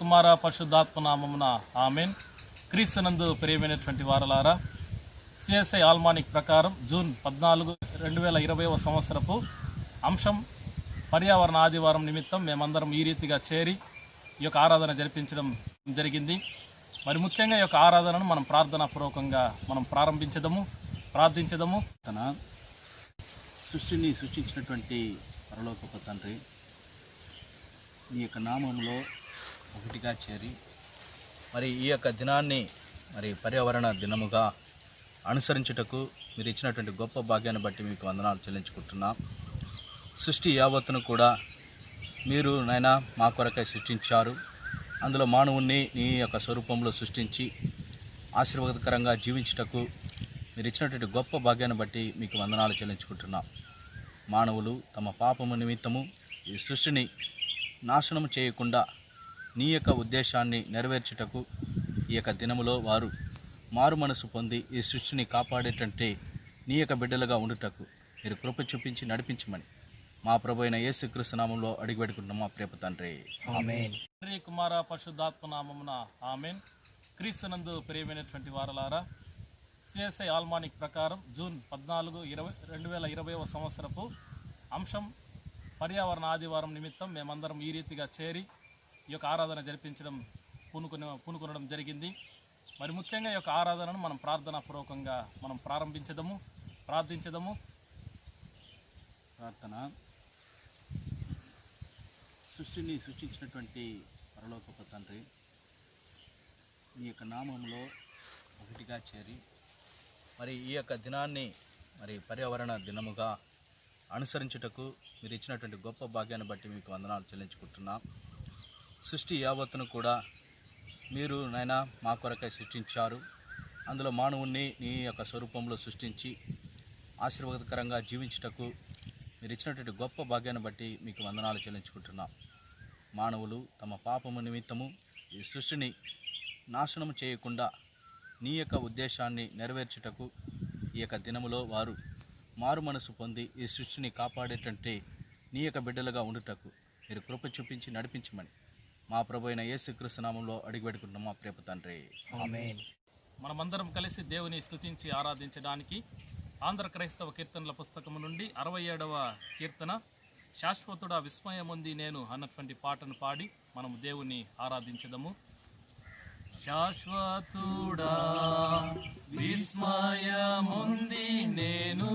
కుమార పరిశుద్ధాత్మ నామమున ఆమెన్. క్రీస్తునందు ప్రియమైనటువంటి వారలారా, సిఎస్ఐ ఆల్మానిక్ ప్రకారం జూన్ 14, 2020 సంవత్సరపు అంశం పర్యావరణ ఆదివారం నిమిత్తం మేమందరం ఈ రీతిగా చేరి ఈ యొక్క ఆరాధన జరిపించడం జరిగింది. మరి ముఖ్యంగా ఈ యొక్క ఆరాధనను మనం ప్రార్థనాపూర్వకంగా మనం ప్రార్థించదము. తన సృష్టిని సృష్టించినటువంటి పరలోకపు తండ్రి, మీ యొక్క నామంలో ఒకటిగా చేరి మరి ఈ యొక్క దినాన్ని మరి పర్యావరణ దినముగా అనుసరించుటకు మీరు ఇచ్చినటువంటి గొప్ప భాగ్యాన్ని బట్టి మీకు వందనాలు చెల్లించుకుంటున్నాం. సృష్టి యావత్తును కూడా మీరు నాయనా మా కొరకై సృష్టించారు. అందులో మానవుణ్ణి నీ యొక్క స్వరూపంలో సృష్టించి ఆశీర్వాదకరంగా జీవించుటకు మీరు ఇచ్చినటువంటి గొప్ప భాగ్యాన్ని బట్టి మీకు వందనాలు చెల్లించుకుంటున్నాం. మానవులు తమ పాపము నిమిత్తము ఈ సృష్టిని నాశనం చేయకుండా నీ యొక్క ఉద్దేశాన్ని నెరవేర్చుటకు ఈ యొక్క దినములో వారు మారు మనసు పొంది ఈ సృష్టిని కాపాడేటంటే నీ యొక్క బిడ్డలుగా ఉండుటకు మీరు కృప చూపించి నడిపించమని మా ప్రభు అయిన యేసుక్రీస్తు నామంలో అడిగి పెట్టుకుంటున్నాం మా ప్రేమ తండ్రి. ఆమేన్. కుమార పరిశుద్ధాత్మ నామమున ఆమెన్. క్రీస్తునందు ప్రియమైనటువంటి వారలారా, సిఎస్ఐ ఆల్మానిక్ ప్రకారం జూన్ 14, 2020 సంవత్సరపు అంశం పర్యావరణ ఆదివారం నిమిత్తం మేమందరం ఈ రీతిగా చేరి ఈ యొక్క ఆరాధన జరిపించడం పూనుకొనడం జరిగింది. మరి ముఖ్యంగా ఈ యొక్క ఆరాధనను మనం ప్రార్థనాపూర్వకంగా మనం ప్రార్థించదము. ప్రార్థన. సృష్టిని సృష్టించినటువంటి పరలోకపు తండ్రి, మీ యొక్క నామంలో ఒకటిగా చేరి మరి ఈ యొక్క దినాన్ని మరి పర్యావరణ దినముగా అనుసరించుటకు మీరు ఇచ్చినటువంటి గొప్ప భాగ్యాన్ని బట్టి మీకు వందనాలు చెల్లించుకుంటున్నాం. సృష్టి యావత్తును కూడా మీరు నాయనా మా కొరకై సృష్టించారు. అందులో మానవుణ్ణి నీ యొక్క స్వరూపంలో సృష్టించి ఆశీర్వాదకరంగా జీవించుటకు మీరు ఇచ్చినటువంటి గొప్ప భాగ్యాన్ని బట్టి మీకు వందనాలు చెల్లించుకుంటున్నాం. మానవులు తమ పాపము నిమిత్తము ఈ సృష్టిని నాశనం చేయకుండా నీ యొక్క ఉద్దేశాన్ని నెరవేర్చుటకు ఈ యొక్క దినములో వారు మారు మనసు పొంది ఈ సృష్టిని కాపాడేటంటే నీ యొక్క బిడ్డలుగా ఉండుటకు మీరు కృప చూపించి నడిపించమని మా ప్రభు అయిన యేసుక్రీస్తు నామంలో అడిగి పెట్టుకుంటున్నాం మా ప్రేమ తండ్రి. ఆమేన్. మనమందరం కలిసి దేవుని స్తుతించి ఆరాధించడానికి ఆంధ్ర క్రైస్తవ కీర్తనల పుస్తకము నుండి 67వ కీర్తన శాశ్వతుడా విస్మయముంది నేను అన్నటువంటి పాటను పాడి మనము దేవుని ఆరాధించదము. శాశ్వతుడా విస్మయముంది నేను,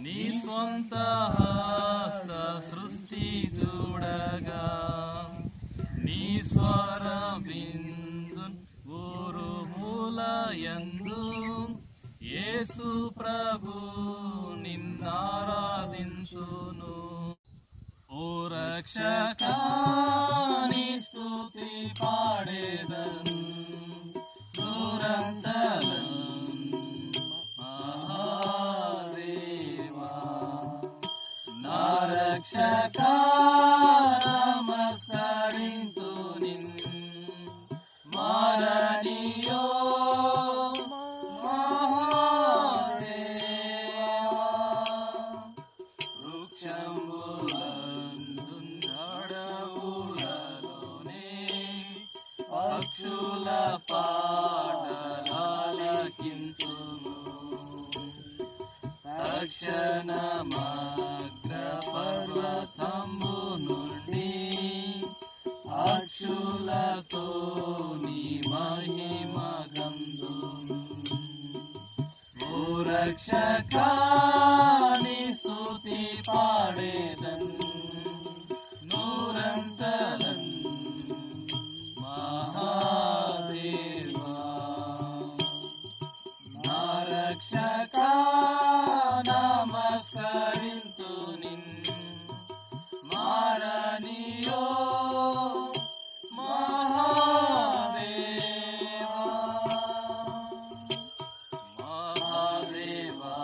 నీ స్వంత హస్త సృష్టి చూడగా, నీ స్వర బిందు ఊరుమూలయందు యేసు ప్రభు నిన్నారాధించును. ఓ రక్షకా నీ స్తుతి పాడేదను నిరంతరం మహాదేవా. నా రక్షకా నమస్కరించు నిన్ను మారనియో పక్షుల పాటలాలకింతుము. తక్షణమగ్ర పర్వతము నుండి అక్షులతో నీ మహిమ గంధుము. ఓ రక్షకా నీ స్తుతి పాడేదన్ నూరంతరం మహాదేవా. నా రక్షకా నమస్కరింతు నిన్ను మారనియో మహాదేవా. మహాదేవా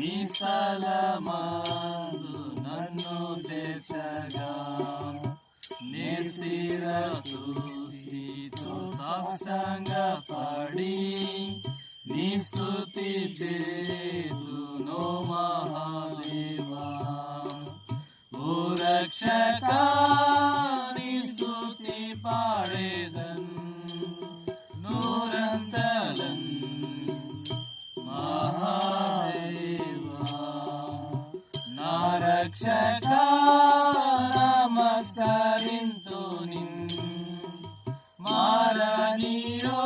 నీ స్థలమందు నన్ను చేర్చగా నీ స్థిర సృష్టితో సాష్టాంగపడి నీ స్తుతి చేతును మహాదేవా. ఓ రక్షకా నీ స్తుతి పాడేదన్ నూరంతలన్ మహాదేవా. నా రక్షకా నమస్కరింతు నిన్ మారనీయో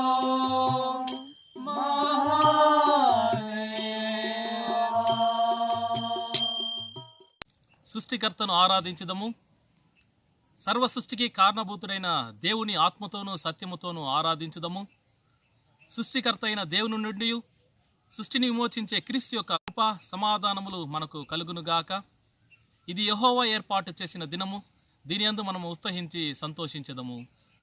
సృష్టికర్తను ఆరాధించదము. సర్వ సృష్టికి కారణభూతుడైన దేవుని ఆత్మతోనూ సత్యముతోనూ ఆరాధించదము. సృష్టికర్త అయిన దేవుని నుండి సృష్టిని విమోచించే క్రీస్తు యొక్క కృప సమాధానములు మనకు కలుగునుగాక. ఇది యెహోవా ఏర్పాటు చేసిన దినము, దీని యందు మనము ఉత్సహించి సంతోషించదము.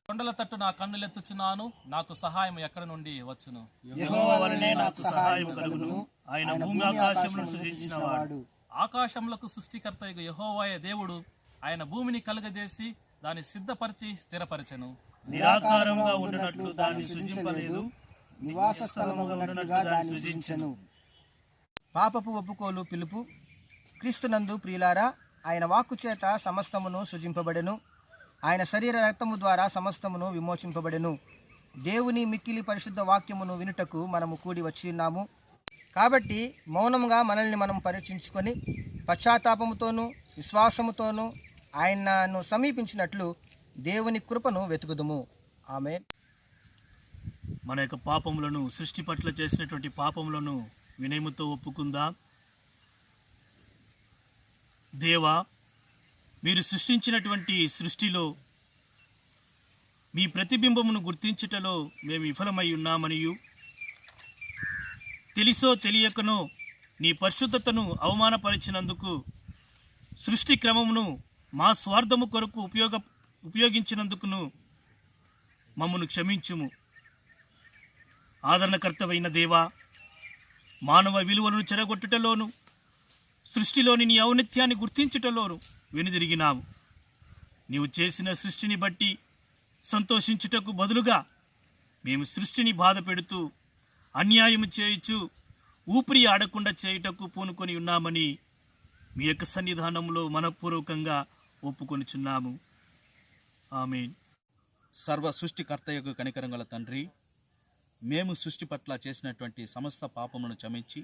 కొండల తట్టు నా కన్నులెత్తుచున్నాను, నాకు సహాయం ఎక్కడ నుండి వచ్చును? యెహోవా వలనే నాకు సహాయం కలుగును. ఆయన భూమి ఆకాశములను సృజించినవాడు. ఆకాశములకు సృష్టికర్త యెహోవాయే దేవుడు. ఆయన భూమిని కలుగజేసి దాన్ని సిద్ధపరిచి స్థిరపరచెను. నిరాకారంగా ఉండునట్లు దాన్ని సృజింపలేదు, నివాస స్థలముగా ఉండునట్లు దాన్ని సృజించెను. పాపపు ఒప్పుకోలు పిలుపు. క్రీస్తునందు ప్రియులారా, ఆయన వాక్కు చేత సమస్తమును సృజింపబడెను. ఆయన శరీర రక్తము ద్వారా సమస్తమును విమోచింపబడెను. దేవుని మిక్కిలి పరిశుద్ధ వాక్యమును వినుటకు మనము కూడి వచ్చి ఉన్నాము. కాబట్టి మౌనముగా మనల్ని మనం పరీక్షించుకొని పశ్చాత్తాపముతోనూ విశ్వాసముతోనూ ఆయనను సమీపించినట్లు దేవుని కృపను వెతుకుదుము. ఆమేన్. మన యొక్క పాపములను, సృష్టి పట్ల చేసినటువంటి పాపములను వినయముతో ఒప్పుకుందాం. దేవా, మీరు సృష్టించినటువంటి సృష్టిలో మీ ప్రతిబింబమును గుర్తించుటలో మేము విఫలమై ఉన్నామనియు, తెలిసో తెలియకనో నీ పరిశుద్ధతను అవమానపరిచినందుకు, సృష్టి క్రమమును మా స్వార్థము కొరకు ఉపయోగించినందుకును మమ్మను క్షమించుము. ఆదరణకర్తవైన దేవా, మానవ విలువలను చెడగొట్టుటలోను, సృష్టిలోని నీ ఔన్నత్యాన్ని గుర్తించుటలోను వెనుదిరిగినాము. నీవు చేసిన సృష్టిని బట్టి సంతోషించుటకు బదులుగా మేము సృష్టిని బాధ పెడుతూ, అన్యాయము చేయుచు, ఊపిరి ఆడకుండా చేయుటకు పూనుకొని ఉన్నామని మీ యొక్క సన్నిధానంలో మనపూర్వకంగా ఒప్పుకొనిచున్నాము. ఆమేన్. సర్వ సృష్టికర్తయకు కనికరం గల తండ్రి, మేము సృష్టి పట్ల చేసినటువంటి సమస్త పాపములను క్షమించి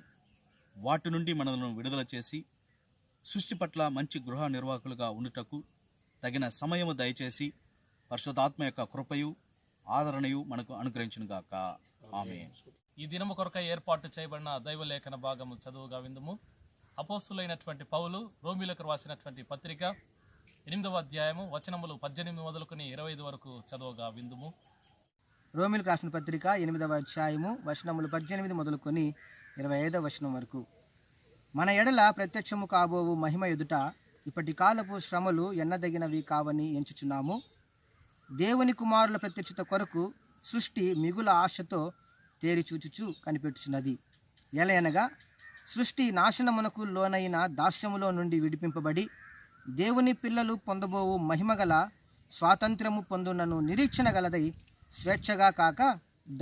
వాటి నుండి మనలను విడుదల చేసి సృష్టి పట్ల మంచి గృహ నిర్వాహకులుగా ఉండుటకు తగిన సమయము దయచేసి పరిశుద్ధాత్మ యొక్క కృపయు ఆదరణయు మనకు అనుగ్రహించునుగాక. ఆమేన్. ఈ దినము కొరకై ఏర్పాటు చేయబడిన దైవలేఖన భాగము చదువుగా విందుము. అపోస్తులైనటువంటి పౌలు రోమీలకు రాసినటువంటి పత్రిక 8వ అధ్యాయము వచనములు 18 మొదలుకొని 25 వరకు చదువుగా విందుము. రోమిలకు రాసిన పత్రిక 8వ అధ్యాయము వచనములు 18 మొదలుకొని 25వ వచనం వరకు. మన ఎడల ప్రత్యక్షము కాబోవు మహిమ ఎదుట ఇప్పటి కాలపు శ్రమలు ఎన్నదగినవి కావని ఎంచుచున్నాము. దేవుని కుమారుల ప్రత్యక్షత కొరకు సృష్టి మిగుల ఆశతో తేరిచూచుచు కనిపెట్టుచున్నది. ఎలయనగా సృష్టి నాశనమునకు లోనైన దాస్యములో నుండి విడిపింపబడి దేవుని పిల్లలు పొందబోవు మహిమగల స్వాతంత్రము పొందునను నిరీక్షణ గలదై స్వేచ్ఛగా కాక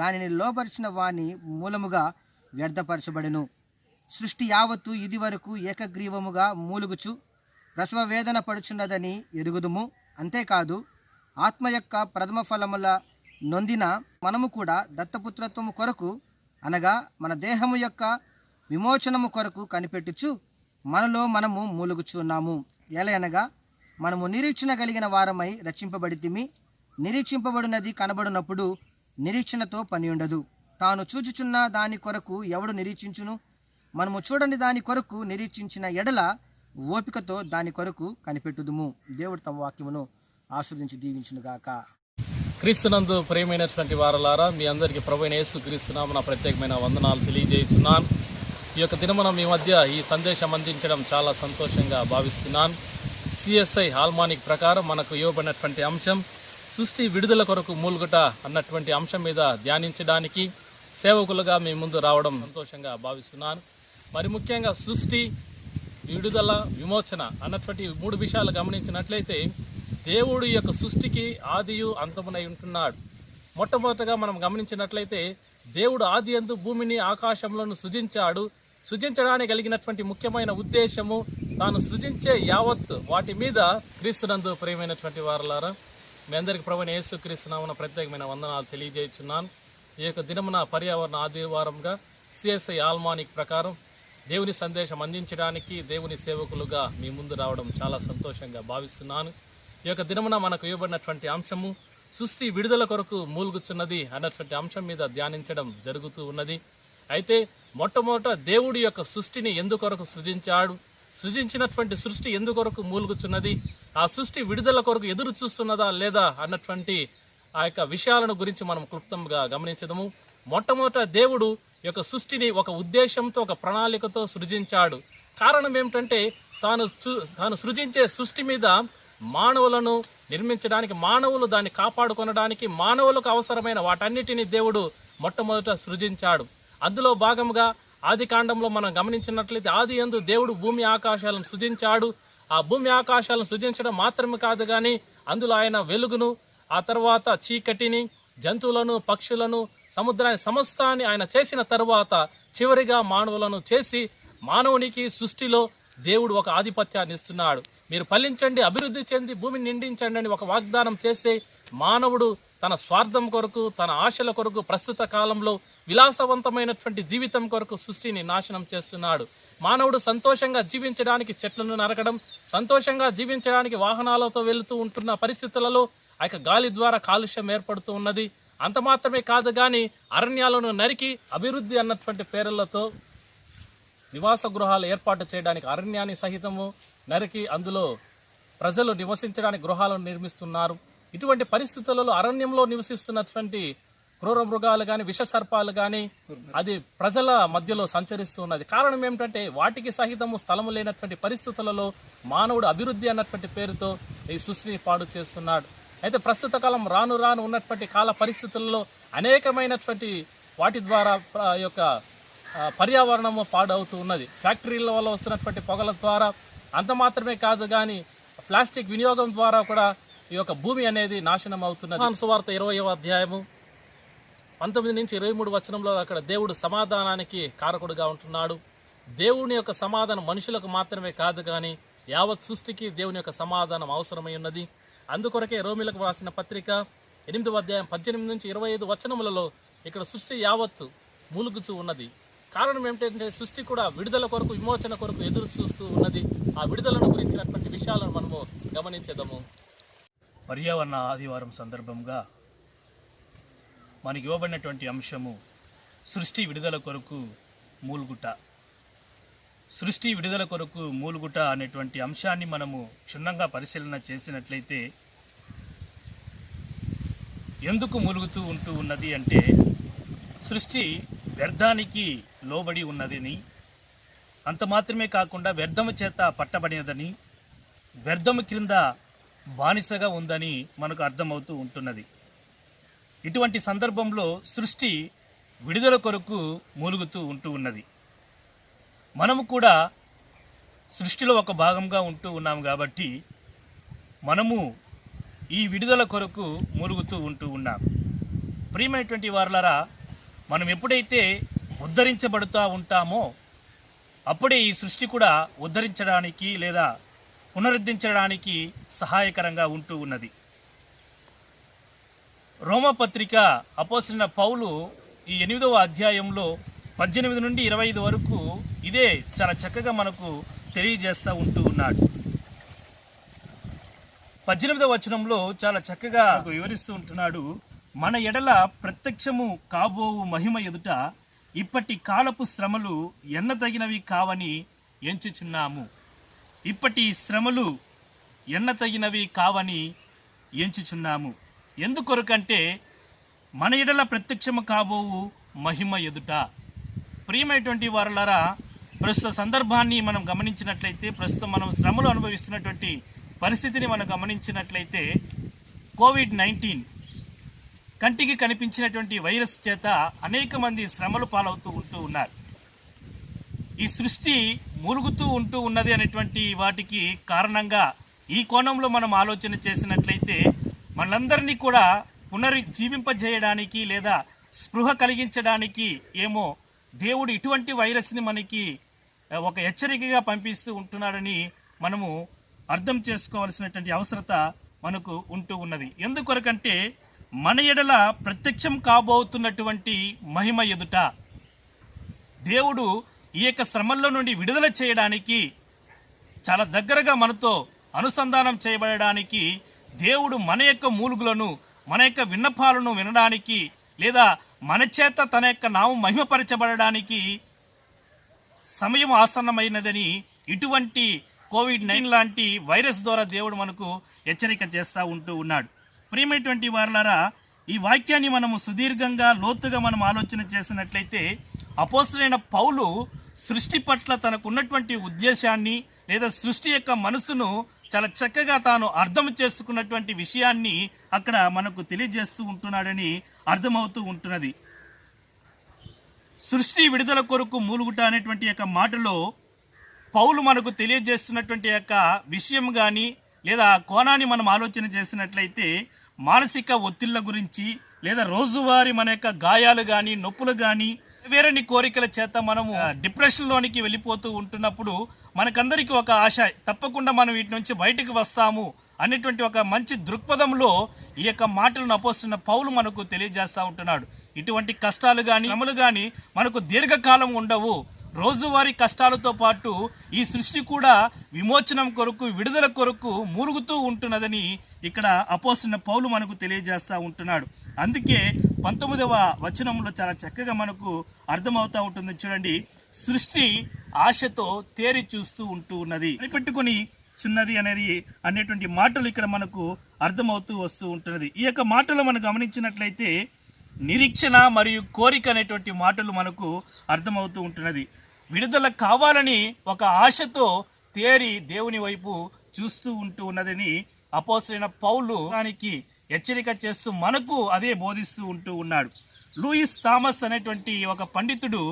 దానిని లోపరిచిన వాని మూలముగా వ్యర్థపరచబడెను. సృష్టి యావత్తు ఇది వరకు ఏకగ్రీవముగా మూలుగుచు ప్రసవ వేదన పడుచున్నదని ఎరుగుదుము. అంతేకాదు, ఆత్మ యొక్క ప్రథమ ఫలముల నొందిన మనము కూడా దత్తపుత్రత్వము కొరకు, అనగా మన దేహము యొక్క విమోచనము కొరకు కనిపెట్టుచు మనలో మనము మూలుగుచున్నాము. ఎలయనగా మనము నిరీక్షణ కలిగిన వారమై రక్షింపబడితిమి. నిరీక్షింపబడినది కనబడినప్పుడు నిరీక్షణతో పని ఉండదు. తాను చూచుచున్న దాని కొరకు ఎవడు నిరీక్షించును? మనము చూడని దాని కొరకు నిరీక్షించిన ఎడల ఓపికతో దాని కొరకు కనిపెట్టుదుము. దేవుడు తమ వాక్యమును ఆస్వాదించి దీవించునుగాక. క్రీస్తునందు ప్రియమైనటువంటి వారలారా, మీ అందరికీ ప్రభువైన యేసు క్రీస్తునామమున ప్రత్యేకమైన వందనాలు తెలియజేస్తున్నాను. ఈ యొక్క దినమున మీ మధ్య ఈ సందేశం అందించడం చాలా సంతోషంగా భావిస్తున్నాను. సిఎస్ఐ ఆల్మానిక్ ప్రకారం మనకు ఇవ్వబడినటువంటి అంశం సృష్టి విడుదల కొరకు మూలుగుట అన్నటువంటి అంశం మీద ధ్యానించడానికి సేవకులుగా మీ ముందు రావడం సంతోషంగా భావిస్తున్నాను. మరి ముఖ్యంగా సృష్టి, విడుదల, విమోచన అన్నటువంటి 3 విషయాలు గమనించినట్లయితే దేవుడు ఈ యొక్క సృష్టికి ఆదియు అంతమునై ఉంటున్నాడు. మొట్టమొదటగా మనం గమనించినట్లయితే దేవుడు ఆది యందు భూమిని ఆకాశంలోను సృజించాడు. సృజించడానికి కలిగినటువంటి ముఖ్యమైన ఉద్దేశము తాను సృజించే యావత్ వాటి మీద క్రీస్తునందు ప్రియమైనటువంటి వారలారా, మీ అందరికీ ప్రభువైన యేసుక్రీస్తు నామమున ప్రత్యేకమైన వందనాలు తెలియజేస్తున్నాను. ఈ యొక్క దినమున పర్యావరణ ఆదివారంగా సిఎస్ఐ ఆల్మానిక్ ప్రకారం దేవుని సందేశం అందించడానికి దేవుని సేవకులుగా మీ ముందు రావడం చాలా సంతోషంగా భావిస్తున్నాను. ఈ యొక్క దినమున మనకు ఇవ్వబడినటువంటి అంశము సృష్టి విడుదల కొరకు మూలుగుచున్నది అన్నటువంటి అంశం మీద ధ్యానించడం జరుగుతూ ఉన్నది. అయితే మొట్టమొదట దేవుడి యొక్క సృష్టిని ఎందుకొరకు సృజించాడు, సృజించినటువంటి సృష్టి ఎందుకొరకు మూలుగుచున్నది, ఆ సృష్టి విడుదల కొరకు ఎదురు చూస్తున్నదా లేదా అన్నటువంటి ఆ యొక్క విషయాలను గురించి మనం క్లుప్తంగా గమనించదము. మొట్టమొదట దేవుడు యొక్క సృష్టిని ఒక ఉద్దేశంతో, ఒక ప్రణాళికతో సృజించాడు. కారణం ఏమిటంటే తాను సృజించే సృష్టి మీద మానవులను నిర్మించడానికి, మానవులు దాన్ని కాపాడుకొనడానికి, మానవులకు అవసరమైన వాటన్నిటిని దేవుడు మొట్టమొదట సృజించాడు. అందులో భాగంగా ఆది కాండంలో మనం గమనించినట్లయితే ఆది యందు దేవుడు భూమి ఆకాశాలను సృజించాడు. ఆ భూమి ఆకాశాలను సృజించడం మాత్రమే కాదు కానీ అందులో ఆయన వెలుగును, ఆ తర్వాత చీకటిని, జంతువులను, పక్షులను, సముద్రాన్ని, సమస్తాన్ని ఆయన చేసిన తరువాత చివరిగా మానవులను చేసి మానవునికి సృష్టిలో దేవుడు ఒక ఆధిపత్యాన్ని ఇస్తున్నాడు. మీరు ఫలించండి, అభివృద్ధి చెంది భూమిని నిండించండి అని ఒక వాగ్దానం చేస్తే మానవుడు తన స్వార్థం కొరకు, తన ఆశల కొరకు ప్రస్తుత కాలంలో విలాసవంతమైనటువంటి జీవితం కొరకు సృష్టిని నాశనం చేస్తున్నాడు. మానవుడు సంతోషంగా జీవించడానికి చెట్లను నరకడం, సంతోషంగా జీవించడానికి వాహనాలతో వెళుతూ ఉంటున్న పరిస్థితులలో ఆ యొక్క గాలి ద్వారా కాలుష్యం ఏర్పడుతూ ఉన్నది. అంత మాత్రమే కాదు కానీ అరణ్యాలను నరికి అభివృద్ధి అన్నటువంటి పేర్లతో నివాస గృహాలు ఏర్పాటు చేయడానికి అరణ్యాన్ని సహితము నరికి అందులో ప్రజలు నివసించడానికి గృహాలను నిర్మిస్తున్నారు. ఇటువంటి పరిస్థితులలో అరణ్యంలో నివసిస్తున్నటువంటి క్రూర మృగాలు కానీ, విష సర్పాలు కానీ అది ప్రజల మధ్యలో సంచరిస్తూ ఉన్నది. కారణం ఏమిటంటే వాటికి సహితము స్థలము లేనటువంటి పరిస్థితులలో మానవుడు అభివృద్ధి అన్నటువంటి పేరుతో ఈ సృష్టిని పాడు చేస్తున్నాడు. అయితే ప్రస్తుత కాలం రాను ఉన్నటువంటి కాల పరిస్థితులలో అనేకమైనటువంటి వాటి ద్వారా యొక్క పర్యావరణము పాడవుతూ ఉన్నది. ఫ్యాక్టరీల వల్ల వస్తున్నటువంటి పొగల ద్వారా, అంత మాత్రమే కాదు కానీ ప్లాస్టిక్ వినియోగం ద్వారా కూడా ఈ యొక్క భూమి అనేది నాశనం అవుతున్నది. యోహాను సువార్త 20వ అధ్యాయము 19 నుంచి 23 వచనంలో అక్కడ దేవుడు సమాధానానికి కారకుడుగా ఉంటున్నాడు. దేవుని యొక్క సమాధానం మనుషులకు మాత్రమే కాదు కానీ యావత్ సృష్టికి దేవుని యొక్క సమాధానం అవసరమై ఉన్నది. అందుకొరకే రోమిలకు రాసిన పత్రిక 8వ అధ్యాయం 18 నుంచి 25 వచనములలో ఇక్కడ సృష్టి యావత్తు మూలుగుచూ ఉన్నది. కారణం ఏమిటంటే సృష్టి కూడా విడుదల కొరకు, విమోచన కొరకు ఎదురు చూస్తూ ఉన్నది. ఆ విడుదలను గురించినటువంటి విషయాలను మనము గమనించేద్దాము. పర్యావరణ ఆదివారం సందర్భంగా మనకి ఇవ్వబడినటువంటి అంశము సృష్టి విడుదల కొరకు మూలుగుట. సృష్టి విడుదల కొరకు మూలుగుట అనేటువంటి అంశాన్ని మనము క్షుణ్ణంగా పరిశీలన చేసినట్లయితే ఎందుకు మూలుగుతూ ఉంటూ ఉన్నది అంటే సృష్టి వ్యర్థానికి లోబడి ఉన్నదని, అంత మాత్రమే కాకుండా వ్యర్థము చేత పట్టబడినదని, వ్యర్థము క్రింద బానిసగా ఉందని మనకు అర్థమవుతూ ఉంటున్నది. ఇటువంటి సందర్భంలో సృష్టి విడుదల కొరకు మూలుగుతూ ఉంటూ ఉన్నది. మనము కూడా సృష్టిలో ఒక భాగంగా ఉంటూ ఉన్నాము కాబట్టి మనము ఈ విడుదల కొరకు మూలుగుతూ ఉంటూ ఉన్నాం. ప్రియమైనటువంటి వారలారా, మనం ఎప్పుడైతే ఉద్ధరించబడుతూ ఉంటామో అప్పుడే ఈ సృష్టి కూడా ఉద్ధరించడానికి లేదా పునరుద్ధరించడానికి సహాయకరంగా ఉంటూ ఉన్నది. రోమపత్రిక అపోస్తలుడైన పౌలు ఈ 8వ అధ్యాయంలో 18 నుండి 25 వరకు ఇదే చాలా చక్కగా మనకు తెలియజేస్తూ ఉంటూ ఉన్నాడు. 18వ వచనంలో చాలా చక్కగా వివరిస్తూ ఉంటున్నాడు. మన ఎడల ప్రత్యక్షము కాబోవు మహిమ ఎదుట ఇప్పటి కాలపు శ్రమలు ఎన్నతగినవి కావని ఎంచుచున్నాము. ఇప్పటి శ్రమలు ఎన్నతగినవి కావని ఎంచుచున్నాము. ఎందుకొరకంటే మన ఎడల ప్రత్యక్షము కాబోవు మహిమ ఎదుట. ప్రియమైనటువంటి వారలారా, ప్రస్తుత సందర్భాన్ని మనం గమనించినట్లయితే, ప్రస్తుతం మనం శ్రమలు అనుభవిస్తున్నటువంటి పరిస్థితిని మనం గమనించినట్లయితే కోవిడ్-19 కంటికి కనిపించినటువంటి వైరస్ చేత అనేక మంది శ్రమలు పాలవుతూ ఉంటూ ఉన్నారు. ఈ సృష్టి మూలుగుతూ ఉంటూ ఉన్నది అనేటువంటి వాటికి కారణంగా ఈ కోణంలో మనం ఆలోచన చేసినట్లయితే మనందరినీ కూడా పునరుజ్జీవింపజేయడానికి లేదా స్పృహ కలిగించడానికి ఏమో దేవుడు ఇటువంటి వైరస్ని మనకి ఒక హెచ్చరికగా పంపిస్తూ ఉంటున్నాడని మనము అర్థం చేసుకోవాల్సినటువంటి అవసరత మనకు ఉంటూ ఉన్నది. ఎందుకొరకంటే మన ఎడల ప్రత్యక్షం కాబోతున్నటువంటి మహిమ ఎదుట దేవుడు ఈ యొక్క శ్రమల్లో నుండి విడుదల చేయడానికి, చాలా దగ్గరగా మనతో అనుసంధానం చేయబడడానికి దేవుడు మన యొక్క మూలుగులను, మన యొక్క విన్నపాలను వినడానికి లేదా మన చేత తన యొక్క నామం మహిమపరచబడడానికి సమయం ఆసన్నమైనదని ఇటువంటి కోవిడ్-19 లాంటి వైరస్ ద్వారా దేవుడు మనకు హెచ్చరిక చేస్తూ ఉంటూ ఉన్నాడు. ప్రియమైనటువంటి వారలారా, ఈ వాక్యాన్ని మనము సుదీర్ఘంగా లోతుగా మనం ఆలోచన చేసినట్లయితే అపోస్తలుడైన పౌలు సృష్టి పట్ల తనకున్నటువంటి ఉద్దేశాన్ని లేదా సృష్టి యొక్క మనసును చాలా చక్కగా తాను అర్థం చేసుకున్నటువంటి విషయాన్ని అక్కడ మనకు తెలియజేస్తూ ఉంటున్నాడని అర్థమవుతూ ఉంటున్నది. సృష్టి విడుదల కొరకు మూలుగుట అనేటువంటి యొక్క మాటలో పౌలు మనకు తెలియజేస్తున్నటువంటి యొక్క విషయం కానీ లేదా కోణాన్ని మనం ఆలోచన చేసినట్లయితే మానసిక ఒత్తిళ్ల గురించి లేదా రోజువారీ మన యొక్క గాయాలు కానీ నొప్పులు కానీ వేరేని కోరికల చేత మనము డిప్రెషన్లోనికి వెళ్ళిపోతూ ఉంటున్నప్పుడు మనకందరికీ ఒక ఆశ, తప్పకుండా మనం వీటి నుంచి బయటకు వస్తాము అనేటువంటి ఒక మంచి దృక్పథంలో ఈ యొక్క మాటలను అపోస్తలుడైన పౌలు మనకు తెలియజేస్తూ ఉంటున్నాడు. ఇటువంటి కష్టాలు కానీ శ్రమలు కానీ మనకు దీర్ఘకాలం ఉండవు. రోజువారీ కష్టాలతో పాటు ఈ సృష్టి కూడా విమోచనం కొరకు, విడుదల కొరకు మూలుగుతూ ఉంటున్నదని ఇక్కడ అపోస్తలుడైన పౌలు మనకు తెలియజేస్తూ ఉంటున్నాడు. అందుకే 19వ వచనంలో చాలా చక్కగా మనకు అర్థమవుతూ ఉంటుంది. చూడండి, సృష్టి ఆశతో తేరి చూస్తూ ఉంటూ ఉన్నది, పెట్టుకొని చిన్నది అనేటువంటి మాటలు ఇక్కడ మనకు అర్థమవుతూ వస్తూ ఉంటున్నది. ఈ యొక్క మాటలు మనం గమనించినట్లయితే నిరీక్షణ మరియు కోరిక అనేటువంటి మాటలు మనకు అర్థమవుతూ ఉంటున్నది. విడుదల కావాలని ఒక ఆశతో తేరి దేవుని వైపు చూస్తూ ఉంటూ ఉన్నదని అపోస్తలుడైన పౌలు దానికి హెచ్చరిక చేస్తూ మనకు అదే బోధిస్తూ ఉంటూ ఉన్నాడు. లూయిస్ థామస్ అనేటువంటి ఒక పండితుడు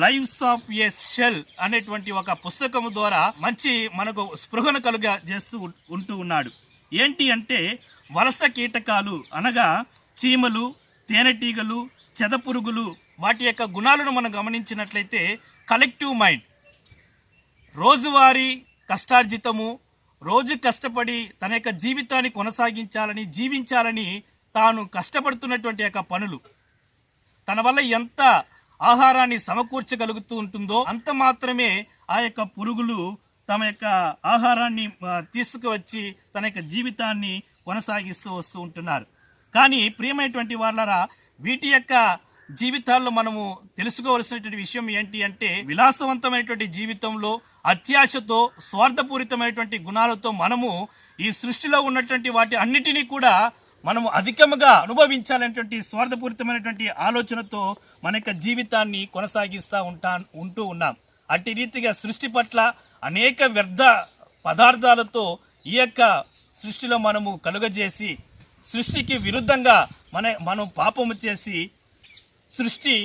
లైవ్స్ ఆఫ్ ఏ షెల్ అనేటువంటి ఒక పుస్తకం ద్వారా మంచి మనకు స్పృహను కలుగ చేస్తూ ఉంటూ ఉన్నాడు. ఏంటి అంటే వలస కీటకాలు అనగా చీమలు, తేనెటీగలు, చెదపురుగులు వాటి యొక్క గుణాలను మనం గమనించినట్లయితే కలెక్టివ్ మైండ్ రోజువారీ కష్టార్జితము, రోజు కష్టపడి తన యొక్క జీవితాన్ని కొనసాగించాలని, జీవించాలని తాను కష్టపడుతున్నటువంటి యొక్క పనులు, తన వల్ల ఎంత ఆహారాన్ని సమకూర్చగలుగుతూ ఉంటుందో అంత మాత్రమే ఆ యొక్క పురుగులు తమ యొక్క ఆహారాన్ని తీసుకువచ్చి తన యొక్క జీవితాన్ని కొనసాగిస్తూ వస్తూ ఉంటున్నారు. కానీ ప్రియమైనటువంటి వాళ్ళరా, వీటి యొక్క జీవితాల్లో మనము తెలుసుకోవాల్సినటువంటి విషయం ఏంటి అంటే విలాసవంతమైనటువంటి జీవితంలో అత్యాశతో, స్వార్థపూరితమైనటువంటి గుణాలతో మనము ఈ సృష్టిలో ఉన్నటువంటి వాటి అన్నిటినీ కూడా మనము అధికంగా అనుభవించాలనేటువంటి స్వార్థపూరితమైనటువంటి ఆలోచనతో మన యొక్క జీవితాన్ని కొనసాగిస్తూ ఉంటూ ఉన్నాం. అట్టి రీతిగా సృష్టి పట్ల అనేక వ్యర్థ పదార్థాలతో ఈ యొక్క సృష్టిలో మనము కలుగజేసి సృష్టికి విరుద్ధంగా మనం పాపము చేసి సృష్టి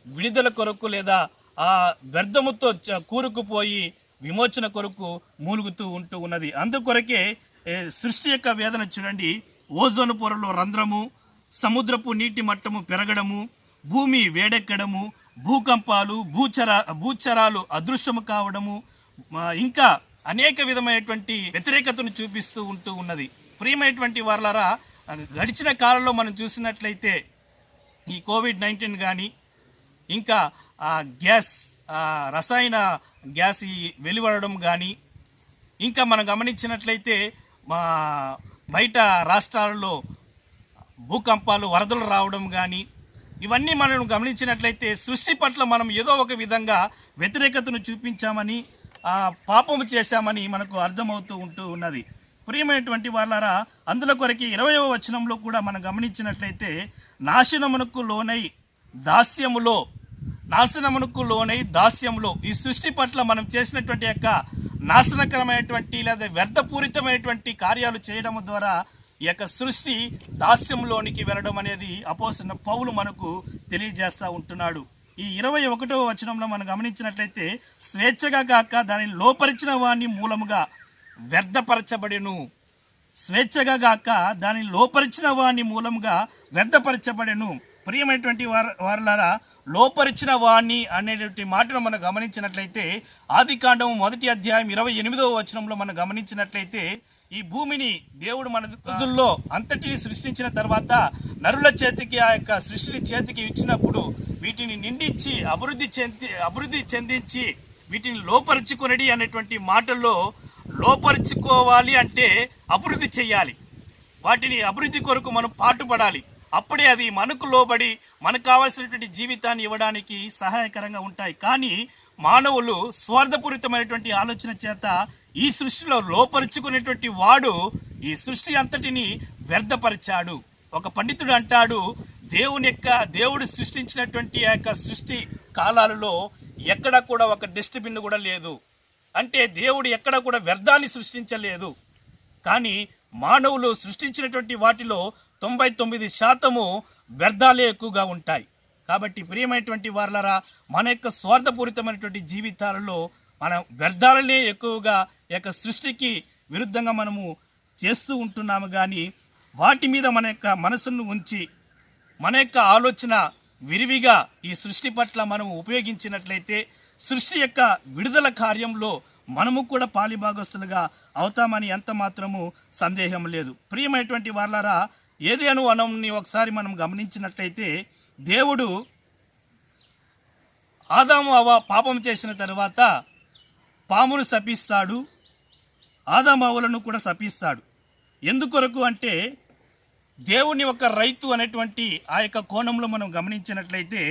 విడుదల కొరకు లేదా ఆ వ్యర్థముతో కూరుకుపోయి విమోచన కొరకు మూలుగుతూ ఉంటూ ఉన్నది. అందుకొరకే సృష్టి యొక్క వేదన చూడండి. ఓజోను పొరలో రంధ్రము, సముద్రపు నీటి మట్టము పెరగడము, భూమి వేడెక్కడము, భూకంపాలు, భూచరాలు అదృశ్యము కావడము, ఇంకా అనేక విధమైనటువంటి వ్యతిరేకతను చూపిస్తూ ఉంటూ ఉన్నది. ప్రియమైనటువంటి వారలారా, గడిచిన కాలంలో మనం చూసినట్లయితే ఈ కోవిడ్-19 కానీ ఇంకా గ్యాస్ రసాయన గ్యాస్ వెలువడడం కానీ ఇంకా మనం గమనించినట్లయితే బయట రాష్ట్రాలలో భూకంపాలు, వరదలు రావడం కానీ ఇవన్నీ మనం గమనించినట్లయితే సృష్టి పట్ల మనం ఏదో ఒక విధంగా వ్యతిరేకతను చూపించామని, పాపము చేశామని మనకు అర్థమవుతూ ఉంటూ ఉన్నది. ప్రియమైనటువంటి వాళ్ళారా, అందులో కొరకి 20వ వచనంలో కూడా మనం గమనించినట్లయితే నాశనమునకు లోనై దాస్యములో ఈ సృష్టి పట్ల మనం చేసినటువంటి యొక్క నాశనకరమైనటువంటి లేదా వ్యర్థపూరితమైనటువంటి కార్యాలు చేయడం ద్వారా ఈ యొక్క సృష్టి దాస్యంలోనికి వెళ్ళడం అనేది అపోస్తలుడైన పౌలు మనకు తెలియజేస్తూ ఉంటున్నాడు. ఈ 21వ వచనంలో మనం గమనించినట్లయితే స్వేచ్ఛగా గాక దానిని లోపరిచిన వాని మూలముగా వ్యర్థపరచబడెను. స్వేచ్ఛగా గాక దానిని లోపరిచిన వాని మూలముగా వ్యర్థపరచబడెను. ప్రియమైనటువంటి వారులారా, లోపరిచిన వాణ్ణి అనేటువంటి మాటను మనం గమనించినట్లయితే ఆదికాండం 1వ అధ్యాయం 28వ వచనంలో మనం గమనించినట్లయితే ఈ భూమిని దేవుడు మన రోజుల్లో అంతటిని సృష్టించిన తర్వాత నరుల చేతికి ఆ యొక్క సృష్టిని చేతికి ఇచ్చినప్పుడు వీటిని నిండించి అభివృద్ధి చెందించి వీటిని లోపరుచుకొనడి అనేటువంటి మాటల్లో లోపరుచుకోవాలి అంటే అభివృద్ధి చేయాలి. వాటిని అభివృద్ధి కొరకు మనం పాటుపడాలి. అప్పుడే అది మనకు లోబడి మనకు కావాల్సినటువంటి జీవితాన్ని ఇవ్వడానికి సహాయకరంగా ఉంటాయి. కానీ మానవులు స్వార్థపూరితమైనటువంటి ఆలోచన చేత ఈ సృష్టిలో లోపరుచుకునేటువంటి వాడు ఈ సృష్టి అంతటిని వ్యర్థపరిచాడు. ఒక పండితుడు అంటాడు, దేవుడు సృష్టించినటువంటి ఆ యొక్క సృష్టి కాలాలలో ఎక్కడ కూడా ఒక డస్ట్బిన్ కూడా లేదు. అంటే దేవుడు ఎక్కడ కూడా వ్యర్థాన్ని సృష్టించలేదు. కానీ మానవులు సృష్టించినటువంటి వాటిలో 99% వ్యర్థాలే ఎక్కువగా ఉంటాయి. కాబట్టి ప్రియమైనటువంటి వారలారా, మన యొక్క స్వార్థపూరితమైనటువంటి జీవితాలలో మన వ్యర్థాలనే ఎక్కువగా యొక్క సృష్టికి విరుద్ధంగా మనము చేస్తూ ఉంటున్నాము. కానీ వాటి మీద మన యొక్క మనసును ఉంచి మన యొక్క ఆలోచన విరివిగా ఈ సృష్టి పట్ల మనము ఉపయోగించినట్లయితే సృష్టి యొక్క విడుదల కార్యంలో మనము కూడా పాలిభాగస్తులుగా అవుతామని ఎంత మాత్రము సందేహం లేదు. ప్రియమైనటువంటి వారలారా, ఏదేను వనంని ఒకసారి మనం గమనించినట్లయితే దేవుడు ఆదాము అవ్వ పాపం చేసిన తర్వాత పామును శపిస్తాడు, ఆదాము అవ్వలను కూడా శపిస్తాడు. ఎందుకొరకు అంటే దేవుని ఒక రైతు అనేటువంటి ఆ యొక్క కోణంలో మనం గమనించినట్లయితే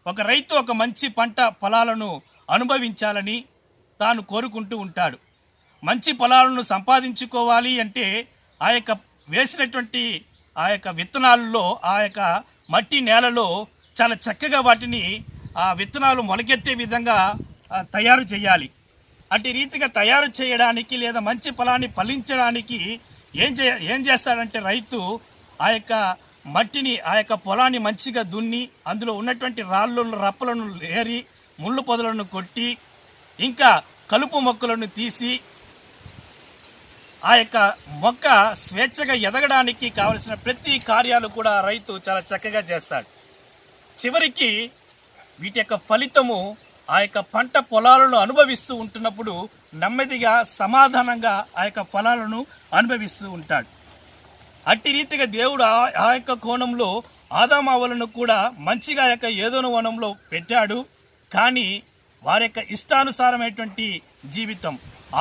ఒక రైతు ఒక మంచి పంట పొలాలను అనుభవించాలని తాను కోరుకుంటూ ఉంటాడు. మంచి పొలాలను సంపాదించుకోవాలి అంటే ఆ యొక్క వేసినటువంటి ఆ యొక్క విత్తనాలలో ఆ యొక్క మట్టి నేలలో చాలా చక్కగా వాటిని ఆ విత్తనాలు మొలకెత్తే విధంగా తయారు చేయాలి. అటు రీతిగా తయారు చేయడానికి లేదా మంచి పొలాన్ని ఫలించడానికి ఏం చేస్తాడంటే రైతు ఆ యొక్క మట్టిని ఆ యొక్క పొలాన్ని మంచిగా దున్ని అందులో ఉన్నటువంటి రాళ్ళను రప్పలను ఏరి ముళ్ళు పొదలను కొట్టి ఇంకా కలుపు మొక్కలను తీసి ఆ యొక్క మొక్క స్వేచ్ఛగా ఎదగడానికి కావలసిన ప్రతి కార్యాలు కూడా రైతు చాలా చక్కగా చేస్తాడు. చివరికి వీటి యొక్క ఫలితము ఆ యొక్క పంట పొలాలను అనుభవిస్తూ ఉంటున్నప్పుడు నెమ్మదిగా సమాధానంగా ఆ యొక్క ఫలాలను అనుభవిస్తూ ఉంటాడు. అట్టి రీతిగా దేవుడు ఆ యొక్క కోణంలో ఆదాము అవ్వలను కూడా మంచిగా యొక్క ఏదోను వనంలో పెట్టాడు. కానీ వారి యొక్క ఇష్టానుసారమైనటువంటి జీవితం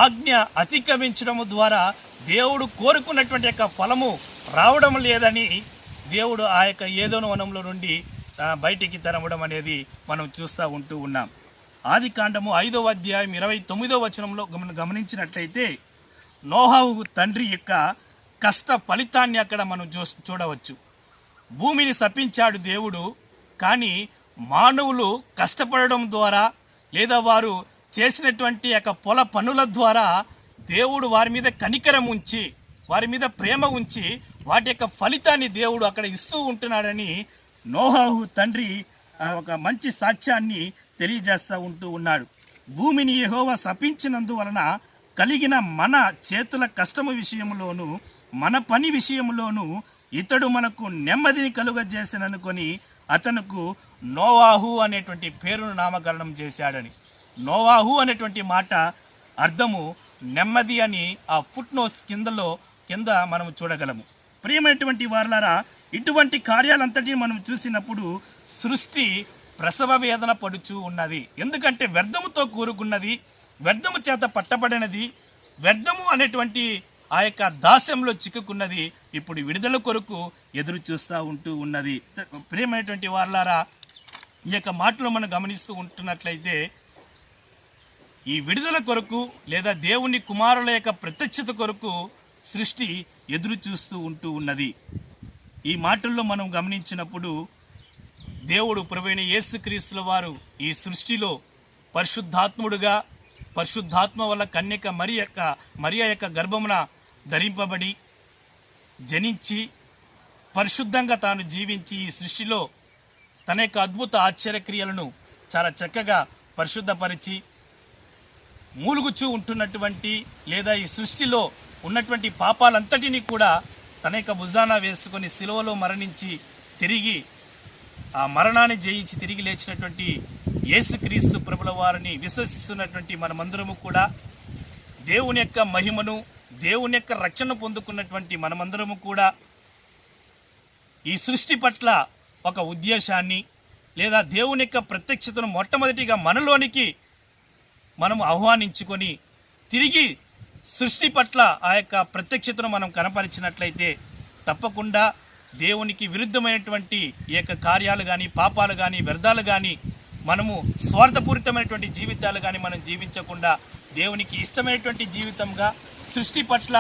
ఆజ్ఞ అతిక్రమించడం ద్వారా దేవుడు కోరుకున్నటువంటి యొక్క ఫలము రావడం లేదని దేవుడు ఆ యొక్క ఏదోను వనంలో నుండి బయటికి తరమడం అనేది మనం చూస్తూ ఉంటూ ఉన్నాం. ఆదికాండము 5వ అధ్యాయం 29వ వచనంలో గమనించినట్లయితే నోహవు తండ్రి యొక్క కష్ట ఫలితాన్ని అక్కడ మనం చూడవచ్చు. భూమిని శపించాడు దేవుడు. కానీ మానవులు కష్టపడడం ద్వారా లేదా వారు చేసినటువంటి యొక్క పొల పనుల ద్వారా దేవుడు వారి మీద కనికరం ఉంచి వారి మీద ప్రేమ ఉంచి వాటి యొక్క ఫలితాన్ని దేవుడు అక్కడ ఇస్తూ ఉంటున్నాడని నోహవు తండ్రి ఒక మంచి సాక్ష్యాన్ని తెలియజేస్తూ ఉంటూ ఉన్నాడు. భూమిని యెహోవా శపించినందువలన కలిగిన మన చేతుల కష్టము విషయంలోను మన పని విషయంలోను ఇతడు మనకు నెమ్మదిని కలుగజేసిననుకొని అతనుకు నోవాహు అనేటువంటి పేరును నామకరణం చేశాడని. నోవాహు అనేటువంటి మాట అర్థము నెమ్మది అని ఆ ఫుట్ నోట్స్ కింద మనం చూడగలము. ప్రియమైనటువంటి వారలారా, ఇటువంటి కార్యాలంతటిని మనం చూసినప్పుడు సృష్టి ప్రసవ వేదన పడుచూ ఉన్నది. ఎందుకంటే వ్యర్థముతో కూరుకున్నది, వ్యర్థము చేత పట్టబడినది, వ్యర్థము అనేటువంటి ఆ యొక్క దాస్యంలో చిక్కుకున్నది ఇప్పుడు విడుదల కొరకు ఎదురు చూస్తూ ఉంటూ ఉన్నది. ప్రియమైనటువంటి వారలారా, ఈ యొక్క మాటలు మనం గమనిస్తూ ఉంటున్నట్లయితే ఈ విడుదల కొరకు లేదా దేవుని కుమారుల యొక్క ప్రత్యక్షత కొరకు సృష్టి ఎదురు చూస్తూ ఉంటూ ఉన్నది. ఈ మాటల్లో మనం గమనించినప్పుడు దేవుడు ప్రభువైన యేసుక్రీస్తుల వారు ఈ సృష్టిలో పరిశుద్ధాత్ముడుగా పరిశుద్ధాత్మ వల్ల కన్యక మరియ యొక్క గర్భమున ధరింపబడి జనించి పరిశుద్ధంగా తాను జీవించి ఈ సృష్టిలో తన యొక్క అద్భుత ఆశ్చర్యక్రియలను చాలా చక్కగా పరిశుద్ధపరిచి మూలుగుచూ ఉంటున్నటువంటి లేదా ఈ సృష్టిలో ఉన్నటువంటి పాపాలంతటినీ కూడా తన యొక్క భుజాన వేసుకొని సిలువలో మరణించి తిరిగి ఆ మరణాన్ని జయించి తిరిగి లేచినటువంటి యేసుక్రీస్తు ప్రభుల వారిని విశ్వసిస్తున్నటువంటి మనమందరము కూడా దేవుని యొక్క మహిమను, దేవుని యొక్క రక్షణ పొందుకున్నటువంటి మనమందరము కూడా ఈ సృష్టి పట్ల ఒక ఉద్దేశాన్ని లేదా దేవుని యొక్క ప్రత్యక్షతను మొట్టమొదటిగా మనలోనికి మనము ఆహ్వానించుకొని తిరిగి సృష్టి పట్ల ఆ యొక్క ప్రత్యక్షతను మనం కనపరిచినట్లయితే తప్పకుండా దేవునికి విరుద్ధమైనటువంటి ఈ యొక్క కార్యాలు కానీ, పాపాలు కానీ, వ్యర్థాలు కానీ, మనము స్వార్థపూరితమైనటువంటి జీవితాలు కానీ మనం జీవించకుండా దేవునికి ఇష్టమైనటువంటి జీవితంగా సృష్టి పట్ల